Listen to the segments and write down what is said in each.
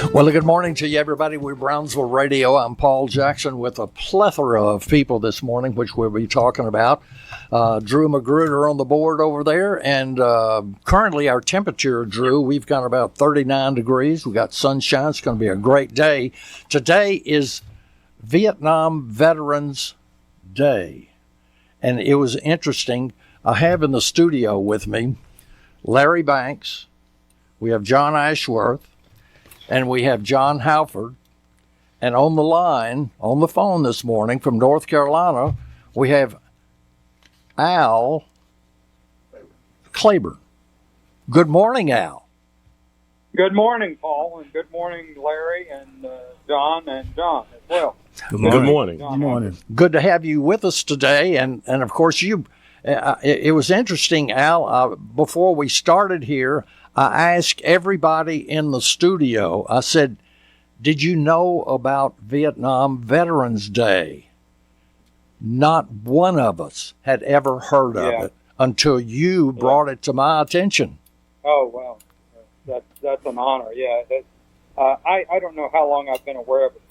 Well, good morning to you, everybody. We're Brownsville Radio. I'm Paul Jackson with a plethora of people this morning, which we'll be talking about. Drew Magruder on the board over there, and currently our temperature, Drew, we've got about 39 degrees. We've got sunshine. It's going to be a great day. Today is Vietnam Veterans Day, and it was interesting. I have in the studio with me Larry Banks. We have John Ashworth. And we have John Hafford. And on the line, on the phone this morning from North Carolina, we have Al Claiborne. Good morning, Al. Good morning, Paul, and good morning, Larry, and John as well. Good morning. Good morning. Good to have you with us today. And of course, it was interesting, Al, before we started here, I asked everybody in the studio, I said, did you know about Vietnam Veterans Day? Not one of us had ever heard of it until you brought it to my attention. Oh, well, that's an honor, yeah. I don't know how long I've been aware of it.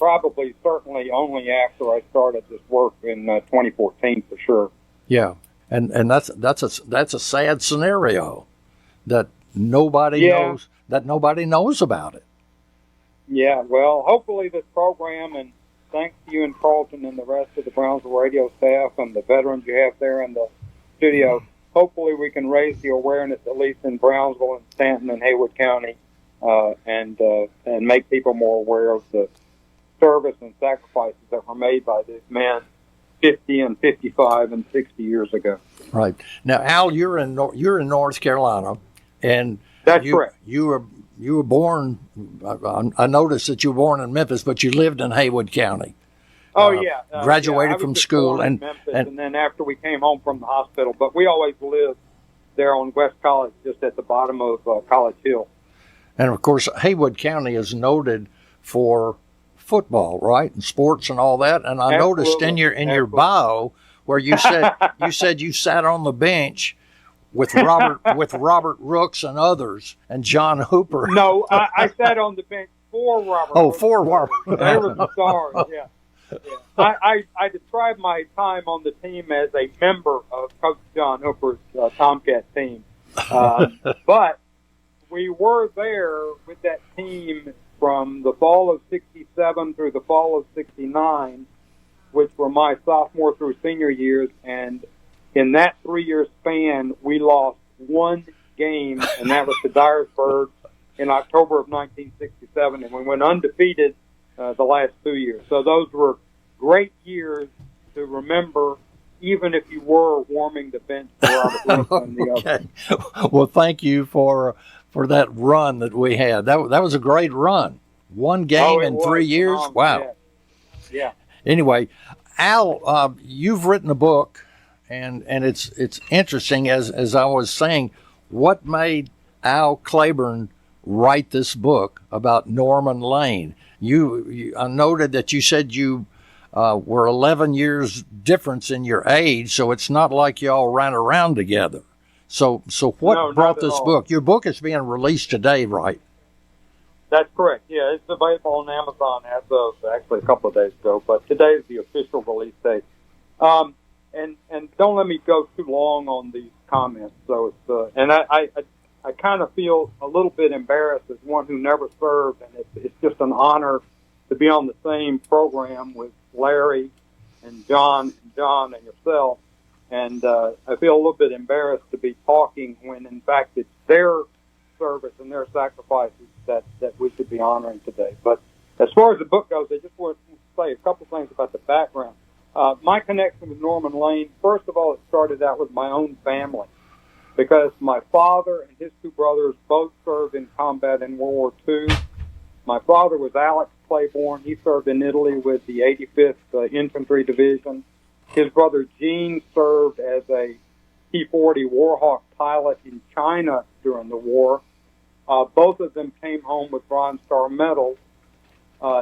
Certainly only after I started this work in 2014, for sure. Yeah, and that's a sad scenario that nobody knows about it. Yeah, well, hopefully this program, and thanks to you and Carlton and the rest of the Brownsville Radio staff and the veterans you have there in the studio, hopefully we can raise the awareness, at least in Brownsville and Stanton and Haywood County, and make people more aware of the service and sacrifices that were made by these men 50 and 55 and 60 years ago. Right. Now, Al, you're in North Carolina. And that's correct. You were born. I noticed that you were born in Memphis, but you lived in Haywood County. Oh graduated from school in Memphis, and then after we came home from the hospital, but we always lived there on West College, just at the bottom of College Hill. And of course, Haywood County is noted for football, right, and sports and all that. And I noticed in your bio where you said you sat on the bench with Robert Rooks and others, and John Hooper. No, I sat on the bench for Robert. Oh, for Robert. They were the stars, yeah. I describe my time on the team as a member of Coach John Hooper's Tomcat team. But we were there with that team from the fall of 67 through the fall of 69, which were my sophomore through senior years, and in that 3-year span, we lost one game, and that was to Dyersburg in October of 1967, and we went undefeated the last 2 years. So those were great years to remember, even if you were warming the bench for Robert Wilson and the others. Well, thank you for that run that we had. That was a great run. One game in 3 years. Wow. Yeah. Anyway, Al, you've written a book. And it's interesting, as I was saying, what made Al Claiborne write this book about Norman Lane? I noted that you said you were 11 years difference in your age, so it's not like you all ran around together. So what brought this book? Your book is being released today, right? That's correct. Yeah, it's available on Amazon as of actually a couple of days ago, but today is the official release date. And don't let me go too long on these comments. So it's and I kind of feel a little bit embarrassed as one who never served, and it's just an honor to be on the same program with Larry and John and yourself. And I feel a little bit embarrassed to be talking when, in fact, it's their service and their sacrifices that we should be honoring today. But as far as the book goes, I just want to say a couple things about the background. My connection with Norman Lane, first of all, it started out with my own family, because my father and his two brothers both served in combat in World War II. My father was Alex Claiborne. He served in Italy with the 85th Infantry Division. His brother Gene served as a P-40 Warhawk pilot in China during the war. Both of them came home with Bronze Star medals.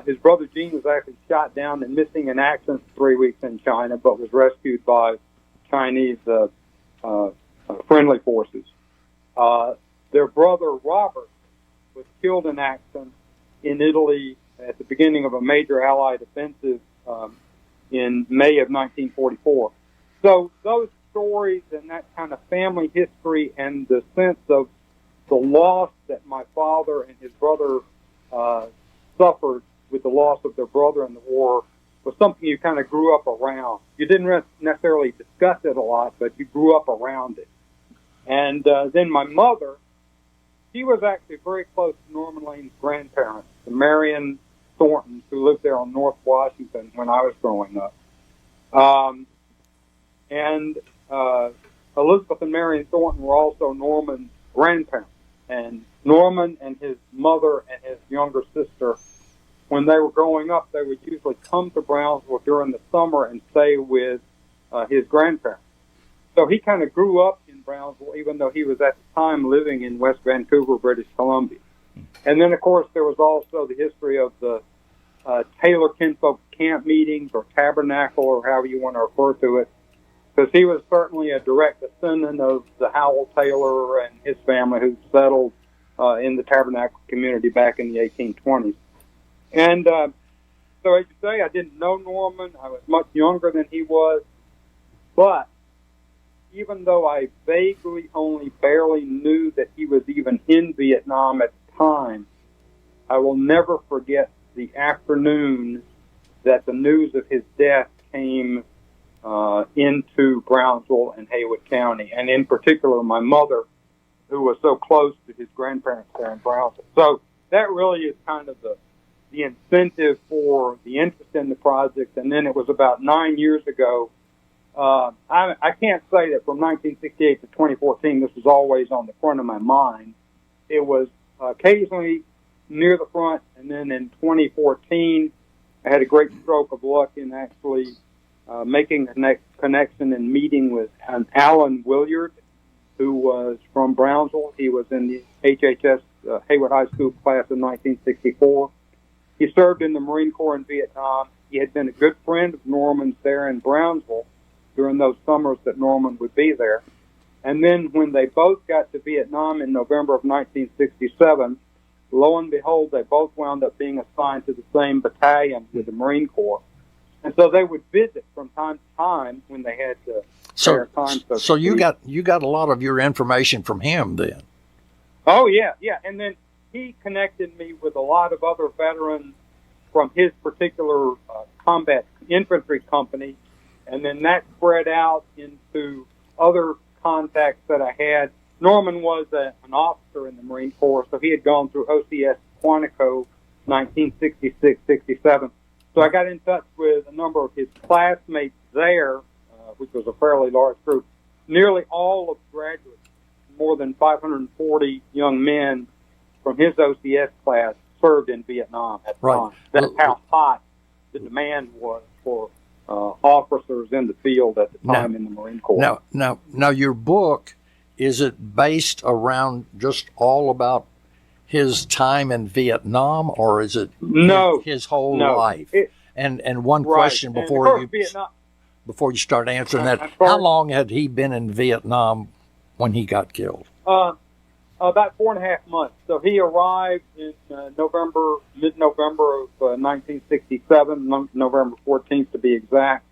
His brother Gene was actually shot down and missing in action for 3 weeks in China, but was rescued by Chinese friendly forces. Their brother Robert was killed in action in Italy at the beginning of a major Allied offensive in May of 1944. So those stories and that kind of family history and the sense of the loss that my father and his brother suffered with the loss of their brother in the war was something you kind of grew up around. You didn't necessarily discuss it a lot, but you grew up around it. And then my mother, she was actually very close to Norman Lane's grandparents, the Marion Thorntons, who lived there on North Washington when I was growing up. And Elizabeth and Marion Thornton were also Norman's grandparents. And Norman and his mother and his younger sister, when they were growing up, they would usually come to Brownsville during the summer and stay with his grandparents. So he kind of grew up in Brownsville, even though he was at the time living in West Vancouver, British Columbia. And then, of course, there was also the history of the Taylor Kinfolk camp meetings or tabernacle or however you want to refer to it, because he was certainly a direct descendant of the Howell Taylor and his family who settled in the tabernacle community back in the 1820s. And so, as you say, I didn't know Norman. I was much younger than he was. But even though I vaguely, only barely knew that he was even in Vietnam at the time, I will never forget the afternoon that the news of his death came into Brownsville and Haywood County, and in particular my mother, who was so close to his grandparents there in Brownsville. So that really is kind of the incentive for the interest in the project. And then it was about 9 years ago. I can't say that from 1968 to 2014 this was always on the front of my mind. It was occasionally near the front, and then in 2014 I had a great stroke of luck in actually making a connection and meeting with an Alan Williard, who was from Brownsville. He was in the HHS Haywood High School class in 1964. He served in the Marine Corps in Vietnam. He had been a good friend of Norman's there in Brownsville during those summers that Norman would be there. And then when they both got to Vietnam in November of 1967, lo and behold, they both wound up being assigned to the same battalion with the Marine Corps. And so they would visit from time to time when they had to spare time. So you got a lot of your information from him then. Oh, yeah. And then he connected me with a lot of other veterans from his particular combat infantry company. And then that spread out into other contacts that I had. Norman was an officer in the Marine Corps, so he had gone through OCS Quantico 1966-67. So I got in touch with a number of his classmates there, which was a fairly large group. Nearly all of graduates, more than 540 young men from his OCS class served in Vietnam at the time. That's how hot the demand was for officers in the field at the time in the Marine Corps. Now, your book, is it based around just all about his time in Vietnam, or is it his whole life? And one question before you start answering that: how long had he been in Vietnam when he got killed? About 4.5 months. So he arrived in mid-November of 1967, November 14th to be exact,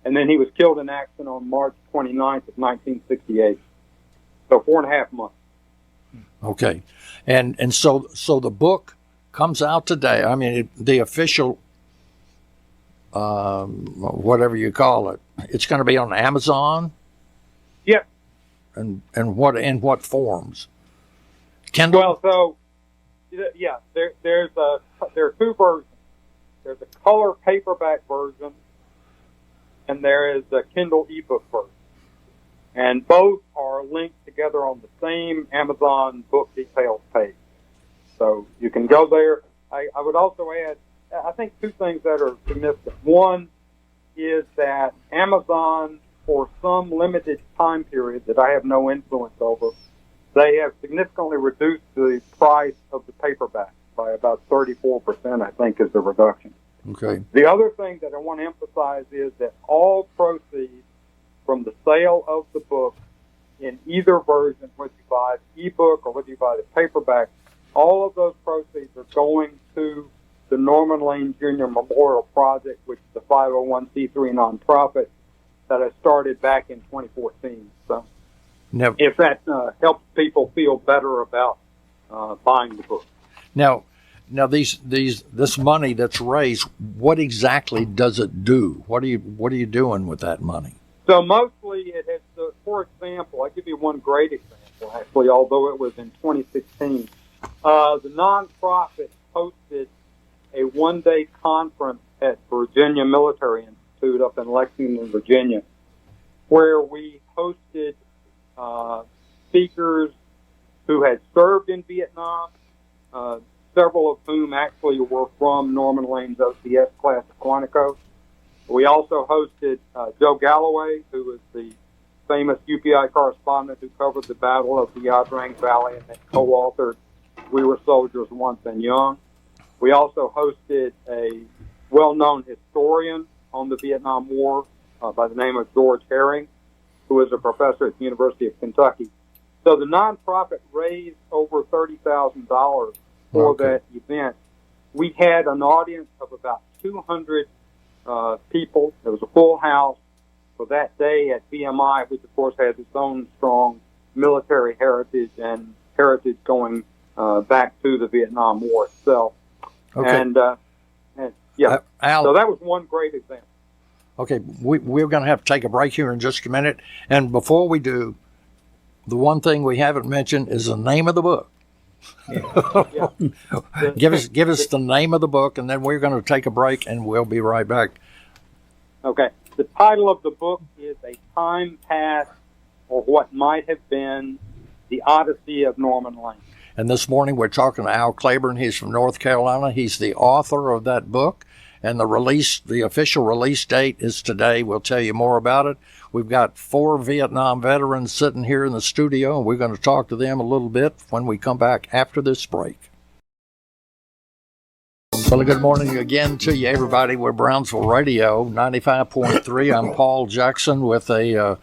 and then he was killed in action on March 29th of 1968. So 4.5 months. Okay, and so the book comes out today. I mean, the official, whatever you call it, it's going to be on Amazon. Yeah. And in what forms? Kindle? Well, so yeah, there are two versions. There's a color paperback version, and there is a Kindle ebook version. And both are linked together on the same Amazon book details page. So you can go there. I would also add, I think two things that are significant. One is that Amazon, for some limited time period that I have no influence over, they have significantly reduced the price of the paperback by about 34%, I think, is the reduction. Okay. The other thing that I want to emphasize is that all proceeds from the sale of the book in either version, whether you buy the ebook or whether you buy the paperback, all of those proceeds are going to the Norman Lane Jr. Memorial Project, which is a 501c3 nonprofit that I started back in 2014. So if that helps people feel better about buying the book. Now, this money that's raised, what exactly does it do? What are you doing with that money? So mostly it has, for example, I'll give you one great example, actually, although it was in 2016. The nonprofit hosted a one-day conference at Virginia Military Institute up in Lexington, Virginia, where we hosted speakers who had served in Vietnam, several of whom actually were from Norman Lane's OCS class at Quantico. We also hosted Joe Galloway, who was the famous UPI correspondent who covered the Battle of the Yadrang Valley and then co-authored We Were Soldiers Once and Young. We also hosted a well-known historian on the Vietnam War by the name of George Herring, who was a professor at the University of Kentucky. So the nonprofit raised over $30,000 for that event. We had an audience of about 200 people. It was a full house for that day at VMI, which of course has its own strong military heritage and heritage going back to the Vietnam War itself. Okay. And yeah, Al, so that was one great example. Okay, we're going to have to take a break here in just a minute. And before we do, the one thing we haven't mentioned is the name of the book. Yeah. Give us the name of the book, and then we're going to take a break, and we'll be right back. Okay. The title of the book is A Time Past, or What Might Have Been, The Odyssey of Norman Lane. And this morning we're talking to Al Claiborne. He's from North Carolina. He's the author of that book. And the official release date is today. We'll tell you more about it. We've got 4 Vietnam veterans sitting here in the studio, and we're going to talk to them a little bit when we come back after this break. Well, good morning again to you, everybody. We're Brownsville Radio, 95.3. I'm Paul Jackson with a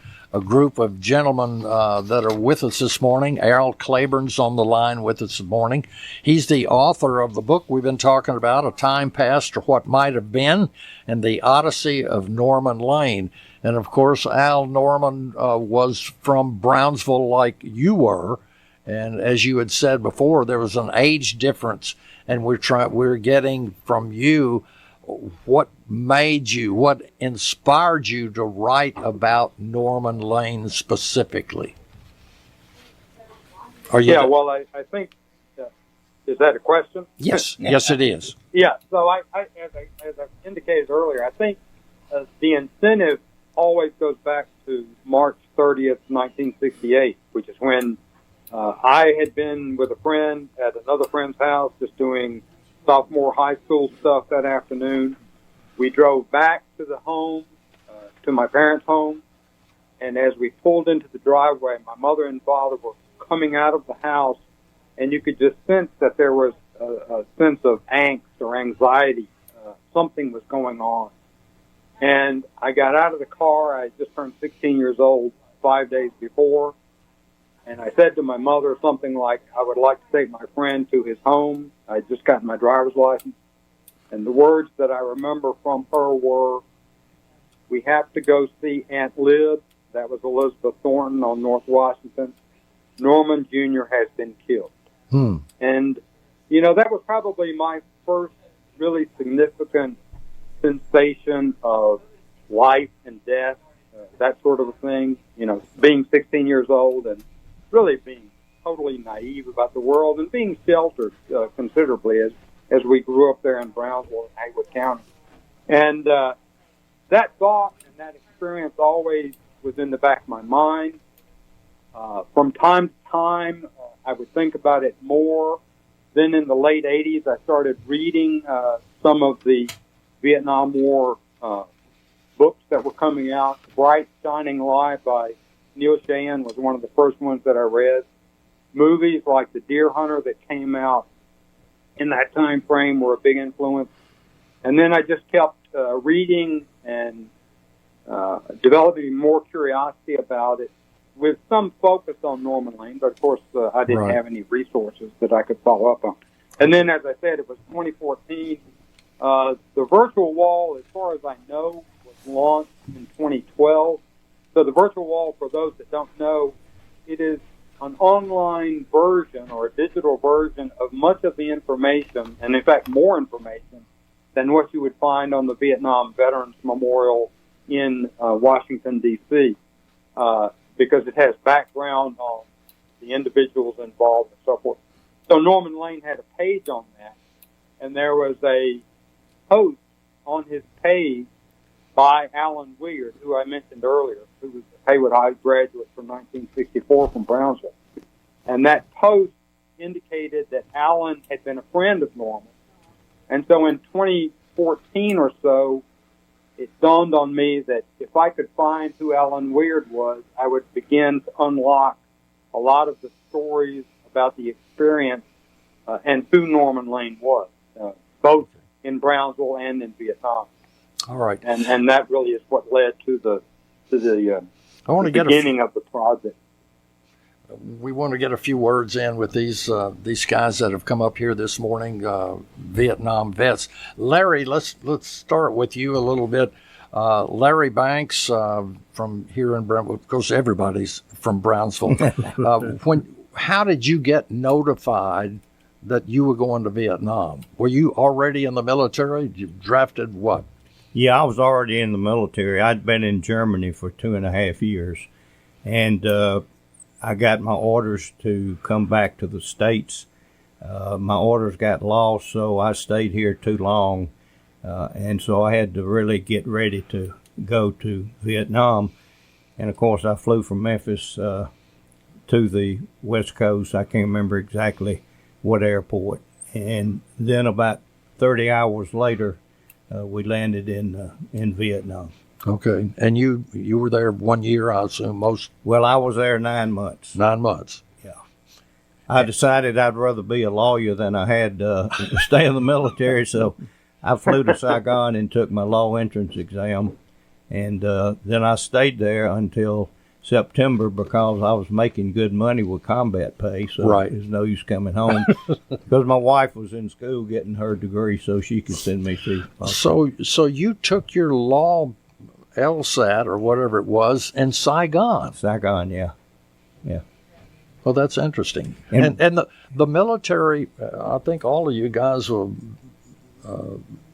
group of gentlemen that are with us this morning. Al Claiborne's on the line with us this morning. He's the author of the book we've been talking about, A Time Past or What Might Have Been, and the Odyssey of Norman Lane. And, of course, Al, Norman was from Brownsville like you were. And as you had said before, there was an age difference, and we're getting from you what inspired you to write about Norman Lane specifically? Well, I think, is that a question? Yes, yes, it is. Yeah, so as I indicated earlier, I think the incentive always goes back to March 30th, 1968, which is when I had been with a friend at another friend's house just doing sophomore high school stuff that afternoon. We drove back to the home, to my parents' home, and as we pulled into the driveway, my mother and father were coming out of the house, and you could just sense that there was a sense of angst or anxiety. Something was going on. And I got out of the car. I just turned 16 years old 5 days before, and I said to my mother something like, I would like to take my friend to his home. I had just gotten my driver's license. And the words that I remember from her were, we have to go see Aunt Lib. That was Elizabeth Thornton on North Washington. Norman Jr. has been killed. And, that was probably my first really significant sensation of life and death, that sort of a thing. Being 16 years old and really being totally naive about the world and being sheltered considerably as we grew up there in Brownsville and Haywood County. And that thought and that experience always was in the back of my mind. From time to time, I would think about it more. Then in the late 80s, I started reading some of the Vietnam War books that were coming out. Bright Shining Light by Neil Sheehan was one of the first ones that I read. Movies like The Deer Hunter that came out in that time frame were a big influence. And then I just kept reading and developing more curiosity about it with some focus on Norman Lane. But, of course, I didn't have any resources that I could follow up on. And then, as I said, it was 2014. The virtual wall, as far as I know, was launched in 2012. So the virtual wall, for those that don't know, it is an online version or a digital version of much of the information, and in fact more information than what you would find on the Vietnam Veterans Memorial in Washington, D.C., because it has background on the individuals involved and so forth. So Norman Lane had a page on that, and there was a post on his page by Alan Weird, who I mentioned earlier, who was a Haywood High graduate from 1964 from Brownsville. And that post indicated that Alan had been a friend of Norman. And so in 2014 or so, it dawned on me that if I could find who Alan Weird was, I would begin to unlock a lot of the stories about the experience and who Norman Lane was, both in Brownsville and in Vietnam. All right. And that really is what led to the beginning of the project. We want to get a few words in with these guys that have come up here this morning, Vietnam vets. Larry, let's start with you a little bit. Larry Banks from here in Brownsville. Of course, everybody's from Brownsville. How did you get notified that you were going to Vietnam? Were you already in the military? You drafted what? Yeah, I was already in the military. I'd been in Germany for 2.5 years, and I got my orders to come back to the States. My orders got lost, so I stayed here too long, and so I had to really get ready to go to Vietnam. And, of course, I flew from Memphis to the West Coast. I can't remember exactly what airport. And then about 30 hours later, we landed in Vietnam. Okay. And you were there 1 year, I assume, most? Well, I was there 9 months. 9 months. Yeah. I decided I'd rather be a lawyer than I had stay in the military, so I flew to Saigon and took my law entrance exam. And then I stayed there until September because I was making good money with combat pay, so right. There's no use coming home because my wife was in school getting her degree so she could send me through. So you took your law LSAT or whatever it was in Saigon. Saigon, yeah. Well, that's interesting. And the military, I think all of you guys will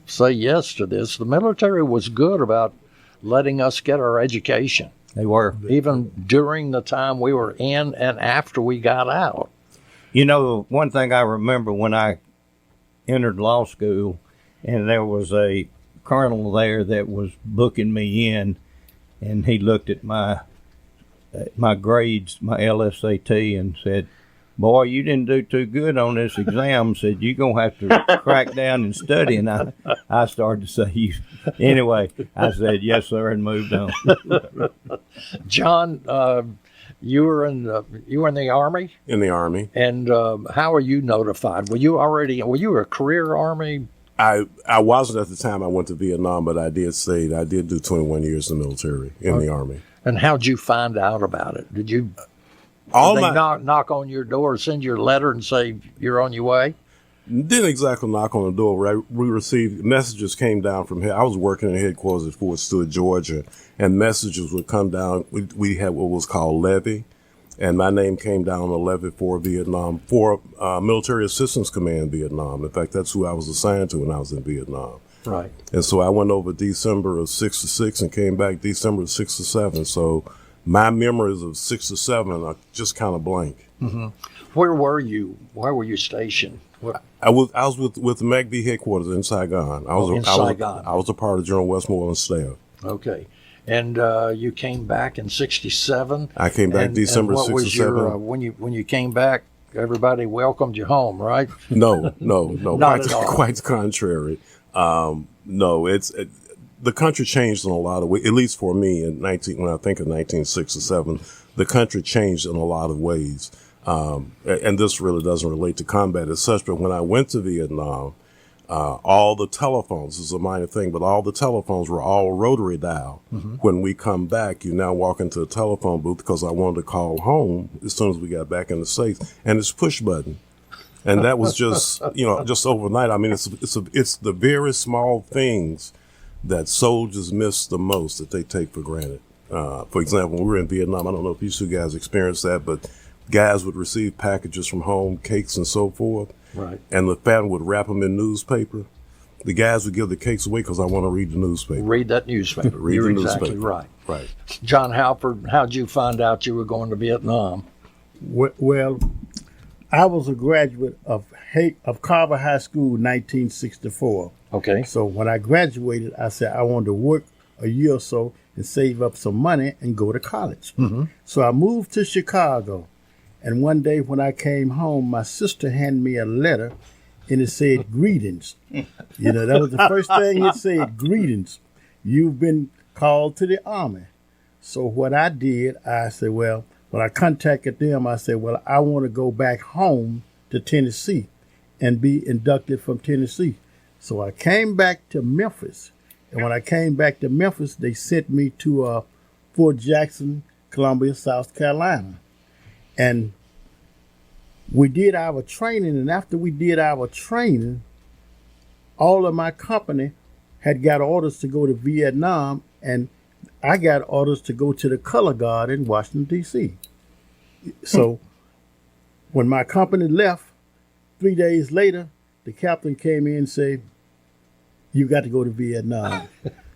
say yes to this. The military was good about letting us get our education. They were. Even during the time we were in and after we got out. You know, one thing I remember when I entered law school, and there was a colonel there that was booking me in, and he looked at my grades, my LSAT, and said, "Boy, you didn't do too good on this exam." Said, "You're going to have to crack down and study." And I started to say, anyway, I said, "Yes, sir," and moved on. John, you were in the Army? In the Army. And how were you notified? Were you a career Army? I wasn't at the time I went to Vietnam, but I did do 21 years in the military, in the Army. And how'd you find out about it? Did they knock on your door, send you a letter and say you're on your way? Didn't exactly knock on the door. We received messages came down from here. I was working in headquarters at Fort Stewart, Georgia, and messages would come down. We had what was called levy, and my name came down on the levy for Vietnam, for Military Assistance Command Vietnam. In fact, that's who I was assigned to when I was in Vietnam. Right. And so I went over December of 66 and came back December of 67. So my memories of 67 are just kind of blank. Mm-hmm. Where were you? Where were you stationed? I was with the MACV headquarters in Saigon. I was a part of General Westmoreland's staff. Okay. And you came back in 67? I came back December of 67. When you came back, everybody welcomed you home, right? No. Not at all. Quite the contrary. The country changed in a lot of ways, at least for me when I think of 1967, the country changed in a lot of ways. And this really doesn't relate to combat as such, but when I went to Vietnam, all the telephones, this is a minor thing, but all the telephones were all rotary dial. Mm-hmm. When we come back, you now walk into a telephone booth because I wanted to call home as soon as we got back in the States, and it's push button. And that was just, just overnight. I mean, it's the very small things that soldiers miss the most that they take for granted. For example, when we were in Vietnam, I don't know if you two guys experienced that, but guys would receive packages from home, cakes and so forth. Right. And the family would wrap them in newspaper. The guys would give the cakes away because I want to read the newspaper. Read that newspaper. Read You're the exactly newspaper. right. Right. John Halford, how'd you find out you were going to Vietnam? Well, I was a graduate of Carver High School in 1964. Okay. So when I graduated, I said I wanted to work a year or so and save up some money and go to college. Mm-hmm. So I moved to Chicago. And one day when I came home, my sister handed me a letter and it said, greetings. That was the first thing it said, greetings. You've been called to the Army. So what I did, I said, well, when I contacted them, I said, well, I want to go back home to Tennessee and be inducted from Tennessee. So I came back to Memphis. And when I came back to Memphis, they sent me to Fort Jackson, Columbia, South Carolina. And we did our training. And after we did our training, all of my company had got orders to go to Vietnam. And I got orders to go to the Color Guard in Washington, D.C. So when my company left, 3 days later, the captain came in and said, you got to go to Vietnam.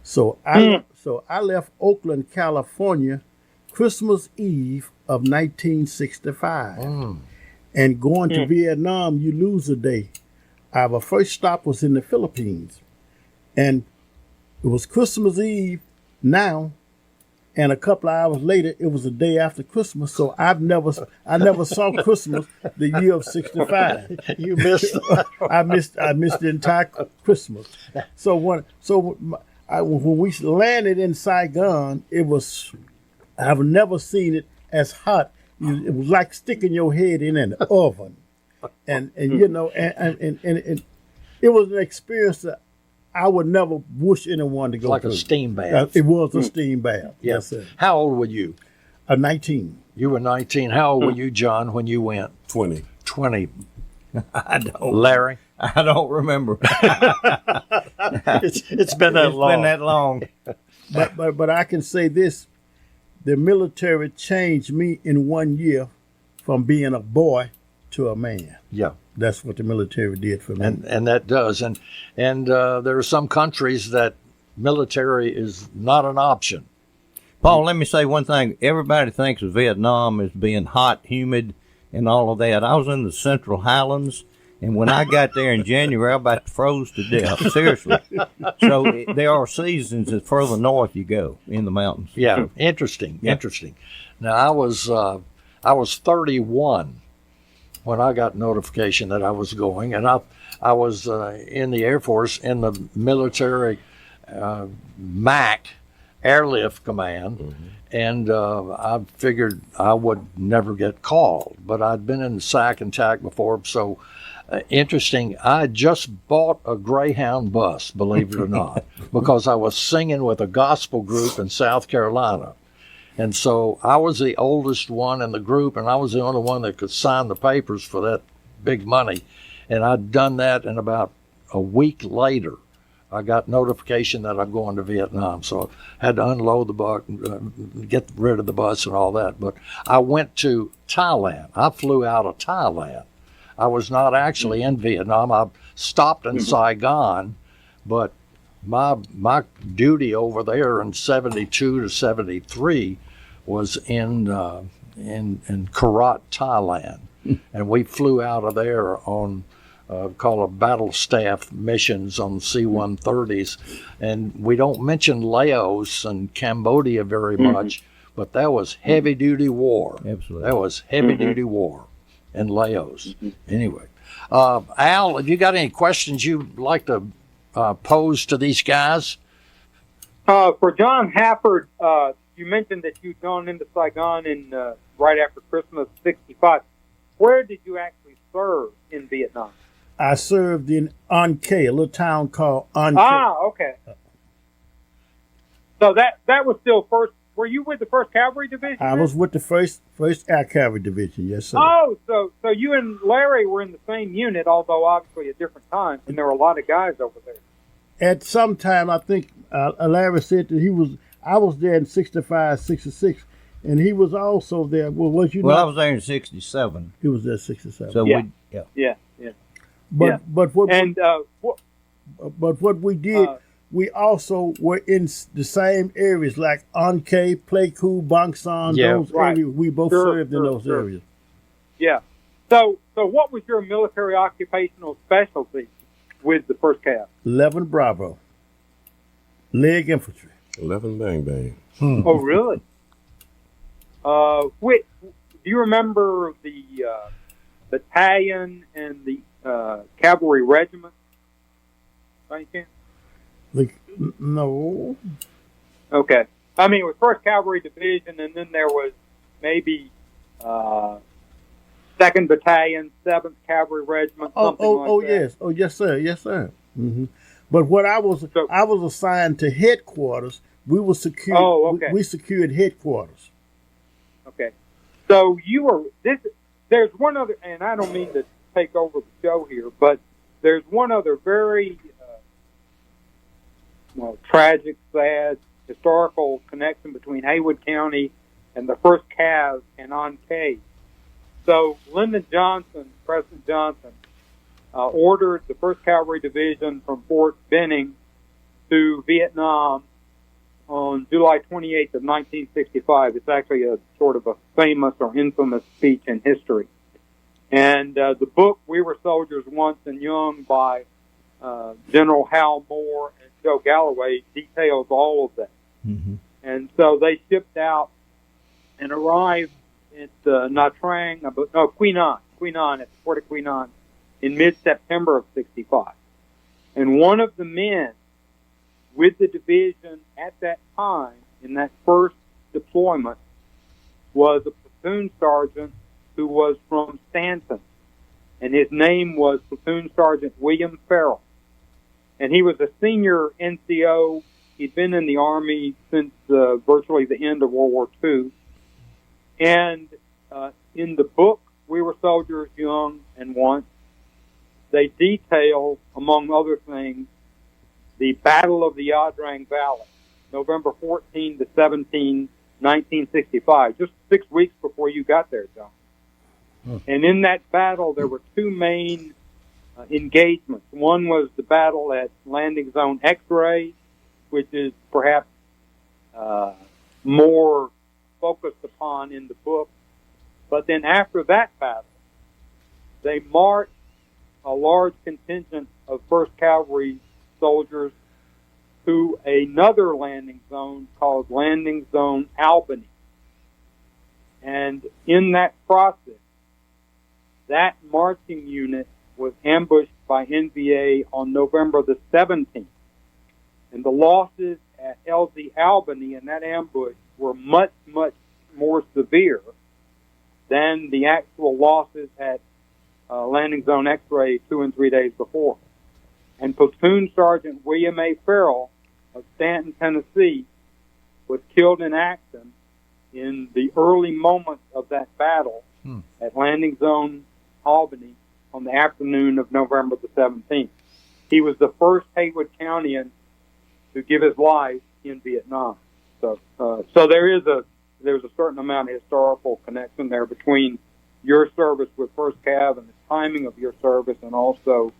So I left Oakland, California, Christmas Eve of 1965. And going to Vietnam, you lose a day. Our first stop was in the Philippines. And it was Christmas Eve now, and a couple of hours later, it was the day after Christmas. So I never saw Christmas the year of 65. You missed. I missed the entire Christmas. So when we landed in Saigon, I've never seen it as hot. It was like sticking your head in an oven, and it was an experience that I would never wish anyone to go Like through. a steam bath. It was a steam bath. Yeah. Yes, sir. How old were you? 19. You were 19. How old were you, John, when you went? 20. 20. I don't. Larry? I don't remember. It's been that long. It's been that long. But I can say this: the military changed me in 1 year from being a boy to a man. Yeah. That's what the military did for me. And that does. And there are some countries that military is not an option. Paul, let me say one thing. Everybody thinks of Vietnam as being hot, humid, and all of that. I was in the Central Highlands, and when I got there in January, I about froze to death. Seriously. So there are seasons the further north you go in the mountains. Yeah, interesting. Yeah. Interesting. Now I was 31 when I got notification that I was going, and I was in the Air Force in the military MAC Airlift Command, and I figured I would never get called, but I'd been in SAC and TAC before, so interesting. I just bought a Greyhound bus, believe it or not, because I was singing with a gospel group in South Carolina. And so I was the oldest one in the group, and I was the only one that could sign the papers for that big money. And I'd done that, and about a week later, I got notification that I'm going to Vietnam. So I had to unload the bus, get rid of the bus and all that. But I went to Thailand. I flew out of Thailand. I was not actually in Vietnam. I stopped in Saigon, but my duty over there in 72 to 73 was in Korat, Thailand, and we flew out of there on called battle staff missions on C-130s, and we don't mention Laos and Cambodia very much, but that was heavy duty war. Absolutely. That was heavy duty war in Laos. Anyway, Al, have you got any questions you'd like to pose to these guys? For John Hafford, you mentioned that you'd gone into Saigon in right after Christmas '65. Where did you actually serve in Vietnam? I served in An Khe, a little town called An Khe. Ah, okay. So that was still were you with the 1st Cavalry Division? I was with the first Air Cavalry Division, yes, sir. Oh, so you and Larry were in the same unit, although obviously at different times, and there were a lot of guys over there. At some time, I think Larry said that I was there in 65, 66, and he was also there. Well, was you Well, not? I was there in 67. He was there 67. So Yeah. yeah. But what And but what we did, we also were in the same areas like An Khe, Pleiku, Bangsan, Yeah. those Right. areas. We both Sure, served in sure, those sure. areas. yeah. So what was your military occupational specialty with the 1st Cav? 11 Bravo, leg infantry. 11 bang bang. Oh, really? Do you remember the battalion and the cavalry regiment? By any chance? No. Okay. I mean, it was 1st Cavalry Division, and then there was maybe 2nd Battalion, 7th Cavalry Regiment, something like that. Yes. Oh, yes, sir. Yes, sir. Mm-hmm. But what I was assigned to headquarters. We were secured. Oh, okay. We secured headquarters. Okay. So you were there's one other, and I don't mean to take over the show here, but there's one other very tragic, sad, historical connection between Haywood County and the 1st Cav and An Khe. So Lyndon Johnson, President Johnson, ordered the 1st Cavalry Division from Fort Benning to Vietnam on July 28th of 1965. It's actually a sort of a famous or infamous speech in history. And the book, We Were Soldiers Once and Young, by General Hal Moore and Joe Galloway, details all of that. Mm-hmm. And so they shipped out and arrived at Queenan, at the port of Queenan in mid-September of 65. And one of the men with the division at that time, in that first deployment, was a platoon sergeant who was from Stanton. And his name was Platoon Sergeant William Farrell. And he was a senior NCO. He'd been in the Army since virtually the end of World War II. And in the book, We Were Soldiers Young and Once, they detail, among other things, the Battle of the Yadrang Valley, November 14 to 17, 1965, just 6 weeks before you got there, John. And in that battle, there were two main engagements. One was the battle at Landing Zone X-Ray, which is perhaps more focused upon in the book. But then after that battle, they marched a large contingent of 1st Cavalry soldiers to another landing zone called Landing Zone Albany. And in that process, that marching unit was ambushed by NVA on November the 17th. And the losses at LZ Albany in that ambush were much, much more severe than the actual losses at Landing Zone X-Ray 2 and 3 days before. And Platoon Sergeant William A. Farrell of Stanton, Tennessee, was killed in action in the early moments of that battle at Landing Zone Albany on the afternoon of November the 17th. He was the first Haywood Countyan to give his life in Vietnam. So there's a certain amount of historical connection there between your service with 1st Cav and the timing of your service, and also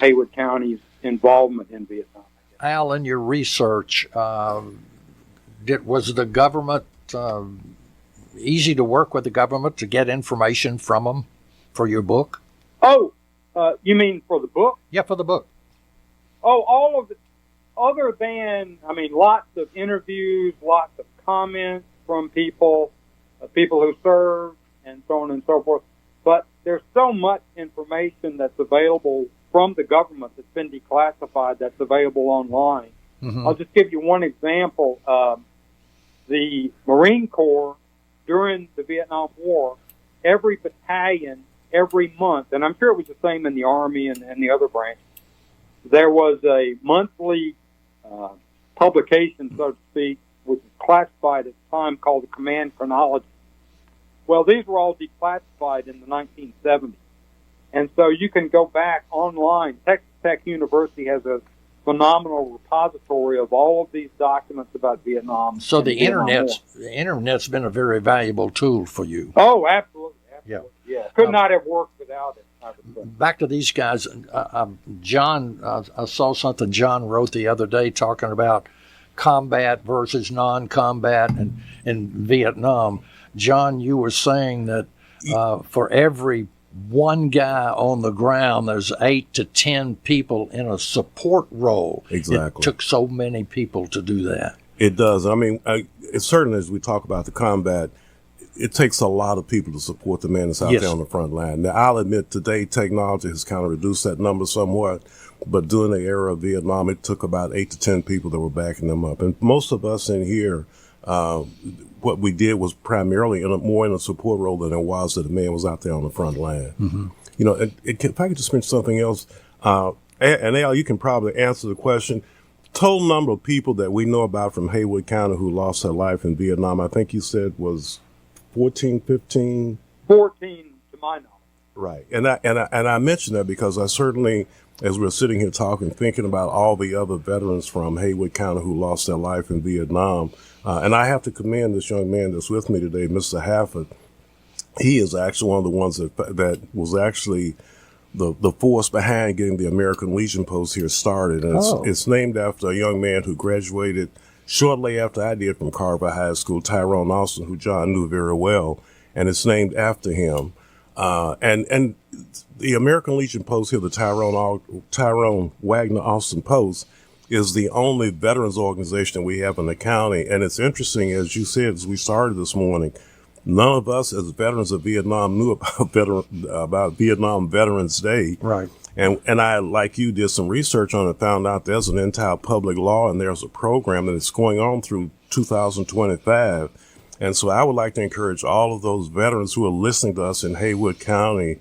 Haywood County's involvement in Vietnam. Al, in your research, was the government easy to work with the government to get information from them for your book? Oh, you mean for the book? Yeah, for the book. Oh, all of it. Other than, lots of interviews, lots of comments from people who serve, and so on and so forth. But there's so much information that's available from the government that's been declassified that's available online. Mm-hmm. I'll just give you one example. The Marine Corps, during the Vietnam War, every battalion, every month, and I'm sure it was the same in the Army and the other branches, there was a monthly publication, so to speak, which was classified at the time called the Command Chronology. Well, these were all declassified in the 1970s. And so you can go back online. Texas Tech University has a phenomenal repository of all of these documents about Vietnam. So the internet's been a very valuable tool for you. Oh, absolutely. Yeah. Could not have worked without it, I would say. Back to these guys, John, I saw something John wrote the other day talking about combat versus non-combat in Vietnam. John, you were saying that for every one guy on the ground, there's 8 to 10 people in a support role. Exactly. It took so many people to do that. It does. I mean, it's certainly, as we talk about the combat, it takes a lot of people to support the man that's out there on the front line. Now, I'll admit today technology has kind of reduced that number somewhat, but during the era of Vietnam, it took about 8 to 10 people that were backing them up. And most of us in here, what we did was primarily more in a support role than it was that the man was out there on the front line. Mm-hmm. You know, if I could just mention something else, and Al, you can probably answer the question. Total number of people that we know about from Haywood County who lost their life in Vietnam, I think you said was 14, 15? 14 to my knowledge. Right. And I mentioned that because I certainly, as we're sitting here talking, thinking about all the other veterans from Haywood County who lost their life in Vietnam, and I have to commend this young man that's with me today, Mr. Hafford. He is actually one of the ones that was actually the force behind getting the American Legion Post here started. And it's named after a young man who graduated shortly after I did from Carver High School, Tyrone Austin, who John knew very well, and it's named after him. And the American Legion Post here, the Tyrone Wagner Austin Post, is the only veterans organization we have in the county. And it's interesting, as you said, as we started this morning, none of us as veterans of Vietnam knew about Vietnam Veterans Day. Right. And I, like you, did some research on it, found out there's an entire public law and there's a program that is going on through 2025. And so I would like to encourage all of those veterans who are listening to us in Haywood County,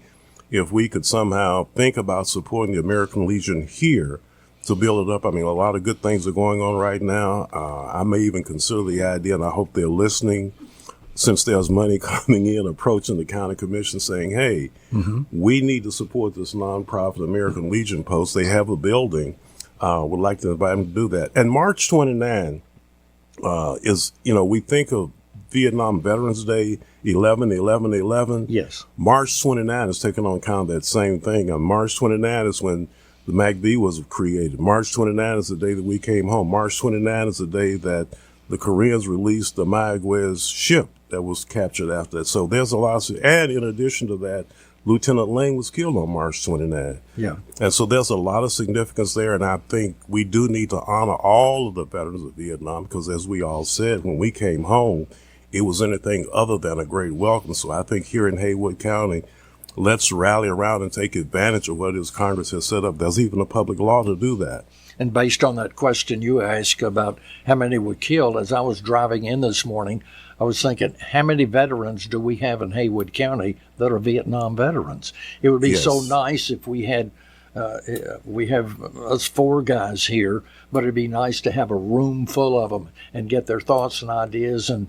if we could somehow think about supporting the American Legion here to build it up. I mean, a lot of good things are going on right now. I may even consider the idea, and I hope they're listening, since there's money coming in, approaching the county commission saying, hey, we need to support this nonprofit American Legion Post. They have a building. Would like to invite them to do that. And March 29 is, we think of Vietnam Veterans Day, 11/11/11. Yes. March 29 is taking on kind of that same thing. March 29 is when the MACV was created. March 29 is the day that we came home. March 29 is the day that the Koreans released the Mayaguez ship that was captured after that. So there's a lot of, and in addition to that, Lieutenant Lang was killed on March 29. Yeah. And so there's a lot of significance there. And I think we do need to honor all of the veterans of Vietnam because, as we all said, when we came home, it was anything other than a great welcome. So I think here in Haywood County, let's rally around and take advantage of what it is Congress has set up. There's even a public law to do that. And based on that question you asked about how many were killed, as I was driving in this morning, I was thinking, how many veterans do we have in Haywood County that are Vietnam veterans? It would be so nice if we had, we have us 4 guys here, but it'd be nice to have a room full of them and get their thoughts and ideas and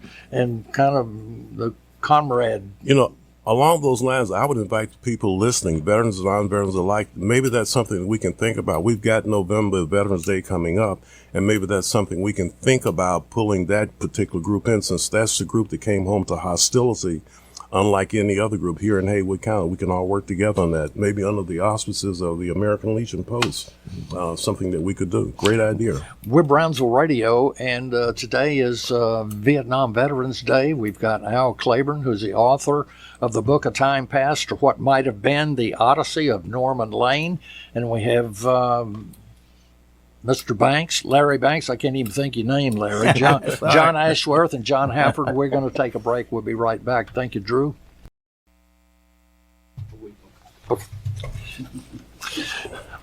kind of the comrade. Along those lines, I would invite people listening, veterans and non-veterans alike, maybe that's something that we can think about. We've got November Veterans Day coming up, and maybe that's something we can think about pulling that particular group in, since that's the group that came home to hostility, unlike any other group here in Haywood County. We can all work together on that, maybe under the auspices of the American Legion Post, something that we could do. Great idea. We're Brownsville Radio, and today is Vietnam Veterans Day. We've got Al Claiborne, who's the author of the book A Time Past or What Might Have Been, The Odyssey of Norman Lane. And we have Mr. Banks, Larry Banks. I can't even think your name, Larry. John Ashworth and John Hafford. We're going to take a break. We'll be right back. Thank you, Drew.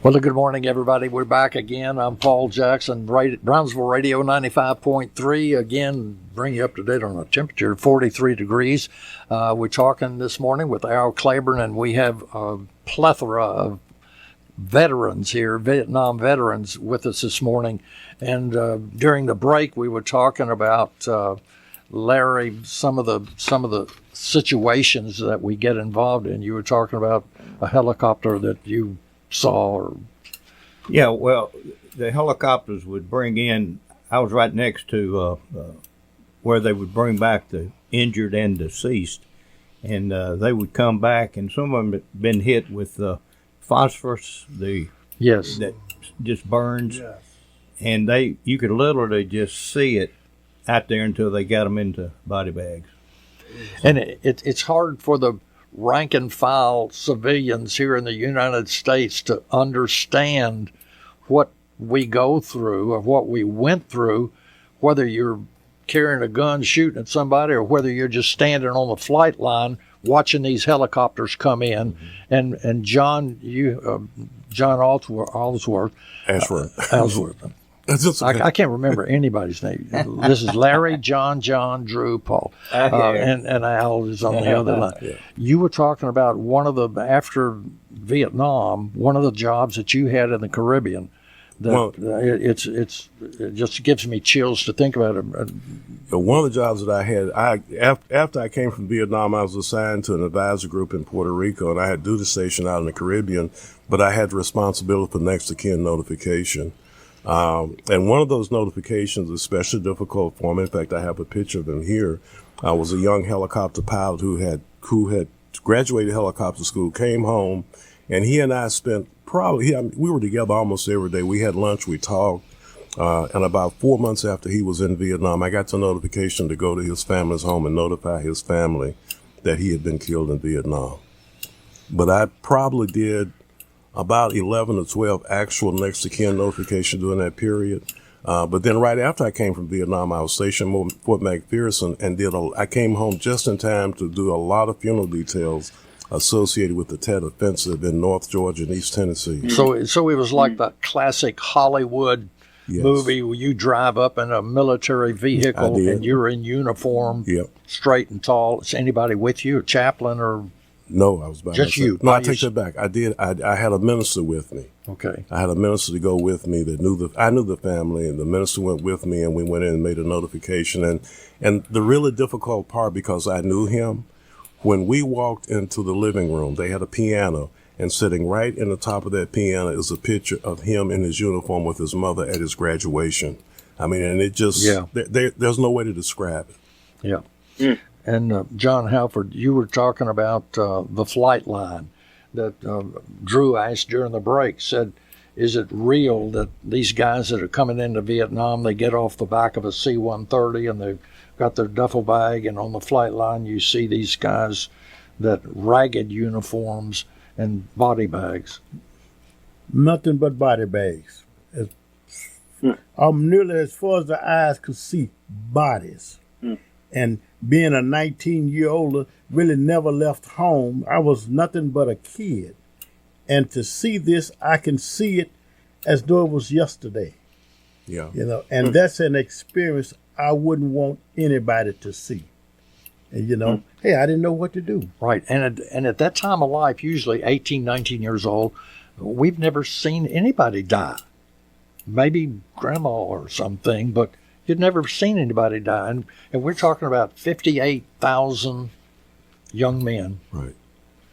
Well, good morning, everybody. We're back again. I'm Paul Jackson, Brownsville Radio 95.3. Again, bring you up to date on the temperature, 43 degrees. We're talking this morning with Al Claiborne, and we have a plethora of veterans here, Vietnam veterans, with us this morning. And during the break, we were talking about Larry, some of the situations that we get involved in. You were talking about a helicopter that you saw. Or... Yeah, well, the helicopters would bring in. I was right next to where they would bring back the injured and deceased, and they would come back, and some of them had been hit with phosphorus, that just burns, yes. And you could literally just see it out there until they got them into body bags. And it's hard for the rank and file civilians here in the United States to understand what we go through or what we went through, whether you're carrying a gun shooting at somebody or whether you're just standing on the flight line watching these helicopters come in. Mm-hmm. And John, John Ashworth. I can't remember anybody's name. This is Larry, John, Drew, Paul, and Al is on the other line. Yeah. You were talking about after Vietnam, one of the jobs that you had in the Caribbean. It just gives me chills to think about it. One of the jobs that I had, after I came from Vietnam, I was assigned to an advisor group in Puerto Rico, and I had duty station out in the Caribbean, but I had responsibility for next of kin notification. And one of those notifications was especially difficult for me. In fact, I have a picture of him here. I was a young helicopter pilot who had graduated helicopter school, came home, and he and I spent we were together almost every day. We had lunch, we talked, and about 4 months after he was in Vietnam, I got the notification to go to his family's home and notify his family that he had been killed in Vietnam. But I probably did about 11 or 12 actual next of kin notifications during that period. But then right after I came from Vietnam, I was stationed at Fort McPherson and I came home just in time to do a lot of funeral details associated with the Tet Offensive in North Georgia and East Tennessee. So it was like the classic Hollywood movie where you drive up in a military vehicle and you're in uniform, straight and tall. Is anybody with you, a chaplain or... No, I was by just myself. you. No, I take that back. I did. I had a minister with me. Okay. I had a minister to go with me that I knew the family, and the minister went with me, and we went in and made a notification. And the really difficult part, because I knew him, when we walked into the living room, they had a piano, and sitting right in the top of that piano is a picture of him in his uniform with his mother at his graduation. I mean, and it just there's no way to describe it. Yeah. Mm. And John Halford, you were talking about the flight line that Drew asked during the break, said, is it real that these guys that are coming into Vietnam, they get off the back of a C-130 and they've got their duffel bag, and on the flight line you see these guys that ragged uniforms and body bags? Nothing but body bags. Nearly as far as the eyes could see, bodies. And being a 19-year-old, really never left home. I was nothing but a kid. And to see this, I can see it as though it was yesterday. Yeah. And that's an experience I wouldn't want anybody to see. And, hey, I didn't know what to do. Right. And at that time of life, usually 18, 19 years old, we've never seen anybody die. Maybe grandma or something, but you'd never seen anybody die. And we're talking about 58,000 young men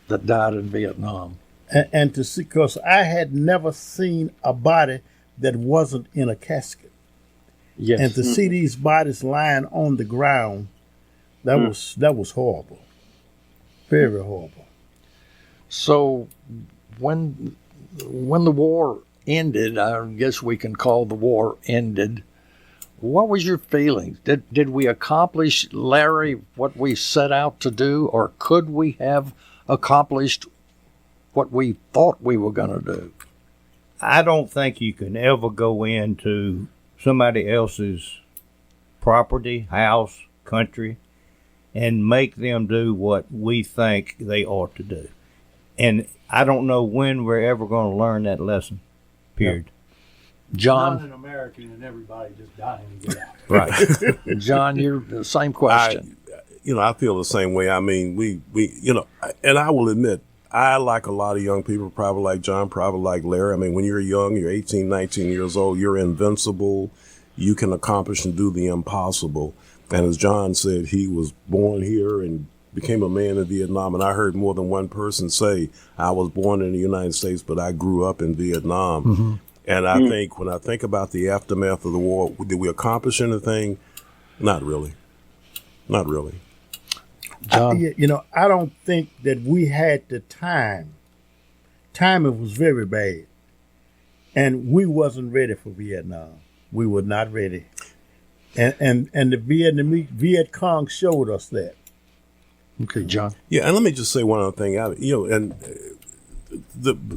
that died in Vietnam. And to see, because I had never seen a body that wasn't in a casket. Yes. And to see these bodies lying on the ground, that was horrible. Very horrible. So when the war ended, I guess we can call the war ended, what was your feelings? Did we accomplish, Larry, what we set out to do, or could we have accomplished what we thought we were going to do? I don't think you can ever go into somebody else's property, house, country, and make them do what we think they ought to do. And I don't know when we're ever going to learn that lesson, period. John? Not an American and everybody just dying to get out. Right. John, you're the same question. I feel the same way. I mean, we and I will admit, I, like a lot of young people, probably like John, probably like Larry. I mean, when you're young, you're 18, 19 years old, you're invincible. You can accomplish and do the impossible. And as John said, he was born here and became a man in Vietnam. And I heard more than one person say, I was born in the United States, but I grew up in Vietnam. Mm-hmm. And I think when I think about the aftermath of the war, did we accomplish anything? Not really. Not really. John? I don't think that we had the time. Timing was very bad. And we wasn't ready for Vietnam. We were not ready. And the Viet Cong showed us that. Okay, John. Yeah, and let me just say one other thing.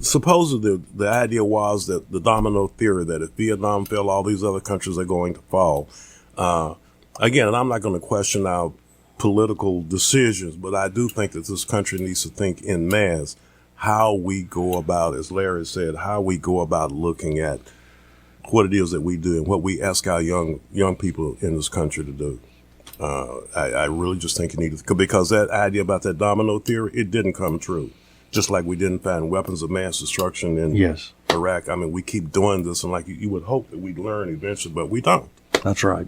Supposedly the idea was that the domino theory, that if Vietnam fell, all these other countries are going to fall. Again, and I'm not going to question our political decisions, but I do think that this country needs to think en masse how we go about, as Larry said, how we go about looking at what it is that we do and what we ask our young people in this country to do. I really just think you need to, because that idea about that domino theory, it didn't come true. Just like we didn't find weapons of mass destruction in Iraq. I mean, we keep doing this, and like you would hope that we'd learn eventually, but we don't. That's right.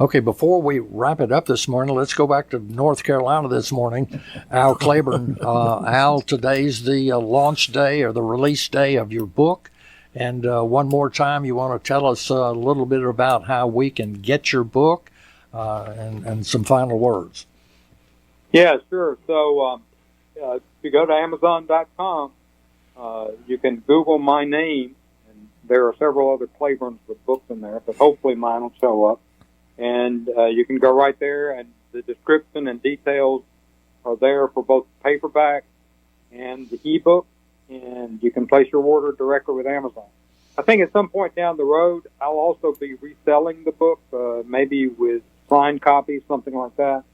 Okay, before we wrap it up this morning, let's go back to North Carolina this morning. Al Claiborne. Al, today's the launch day or the release day of your book. And one more time, you want to tell us a little bit about how we can get your book and some final words. Yeah, sure. So if you go to Amazon.com, you can Google my name. There are several other Claibornes with books in there, but hopefully mine will show up. And you can go right there, and the description and details are there for both paperback and the ebook, and you can place your order directly with Amazon. I think at some point down the road, I'll also be reselling the book, maybe with signed copies, something like that.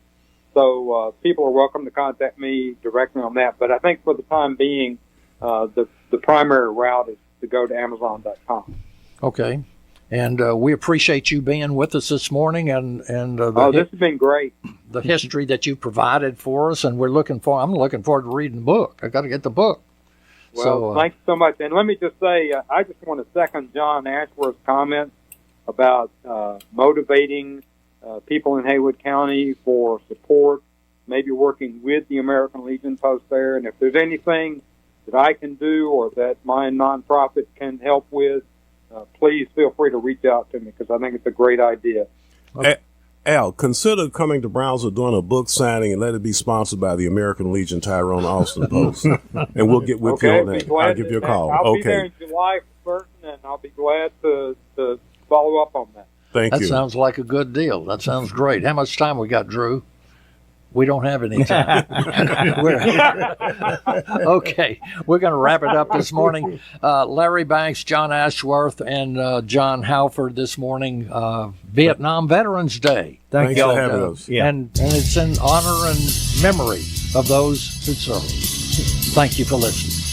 So people are welcome to contact me directly on that. But I think for the time being, the primary route is to go to Amazon.com. Okay. And we appreciate you being with us this morning. And this has been great. The history that you provided for us, and I'm looking forward to reading the book. I got to get the book. Well, thanks so much. And let me just say, I just want to second John Ashworth's comments about motivating people in Haywood County for support, maybe working with the American Legion post there. And if there's anything that I can do or that my nonprofit can help with, please feel free to reach out to me, because I think it's a great idea. Okay. Al, consider coming to Brownsville, doing a book signing, and let it be sponsored by the American Legion Tyrone Austin Post. And we'll get with you on that. I'll give you a call. I'll be there in July for certain, and I'll be glad to follow up on that. Thank you. That sounds like a good deal. That sounds great. How much time we got, Drew? We don't have any time. Okay, we're going to wrap it up this morning. Larry Banks, John Ashworth, and John Halford this morning. Vietnam Veterans Day. Thanks for having us. Yeah. And it's in honor and memory of those who served. Thank you for listening.